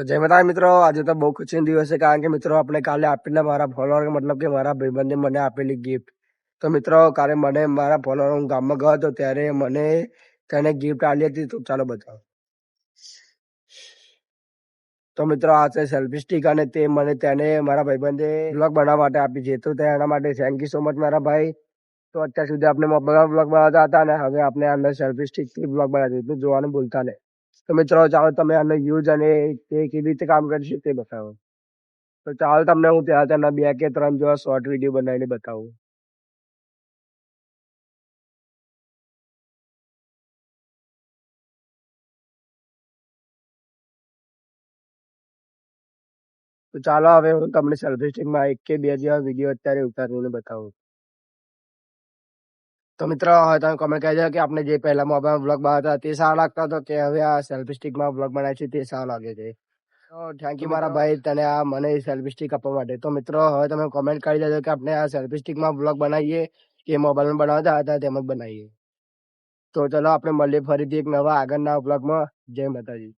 તો જય માતા મિત્રો, આજે તો બહુ ખુશીનો દિવસ છે કારણ કે મિત્રો આપણે કાલે આપેલા મારા ફોલોઅર મતલબ કે મારા ભાઈબંધે મને આપેલી ગિફ્ટ. તો મિત્રો કાલે મને મારા ફોલોઅર હું ગામમાં ગયો હતો ત્યારે મને તેને ગિફ્ટ આપી હતી. તો ચાલો બતાવો. તો મિત્રો આ છે સેલ્ફી સ્ટિક અને તે મને તેને મારા ભાઈબંધે બ્લોગ બનાવવા માટે આપી છે. તો તેના માટે થેન્ક યુ સો મચ મારા ભાઈ. તો અત્યાર સુધી આપણે મોબાઈલ બ્લોગ બનાવતા હતા અને હવે આપણે અંદર સેલ્ફી સ્ટિક થી બ્લોગ બનાવી દીધું. જોવાનું ભૂલતા નહીં. તો મિત્રો ચાલો તમે આનો યુઝ અને તે કેવી રીતે કામ કરશે તે બતાવો. તો ચાલો તમને હું ત્યાંના 2 કે 3 જેવા શોર્ટ વિડીયો બનાવીને બતાવું. તો ચાલો હવે હું તમને સેલ્ફી સ્ટિકમાં 1 કે 2 જેવા વિડીયો અત્યારે ઉતારીને બતાવું. તો મિત્રો હવે તમે કમેન્ટ કરી દો કે આપણે જે પહેલા મોબાઈલ બ્લોગ બનાવતા તે સારો લાગતો હતો કે હવે આ સેલ્ફી સ્ટિકમાં બ્લોગ બનાવે છે તે સારો લાગે છે. તો થેન્ક યુ મારા ભાઈ તને આ મને સેલ્ફી સ્ટિક આપવા માટે. તો મિત્રો હવે તમે કોમેન્ટ કરી દેજો કે આપણે આ સેલ્ફી સ્ટિકમાં બ્લોગ બનાવીએ કે મોબાઈલમાં બનાવતા હતા તેમ જ બનાવીએ. તો ચલો આપણે મળીએ ફરીથી એક નવા આગળના બ્લોગમાં. જય માતાજી.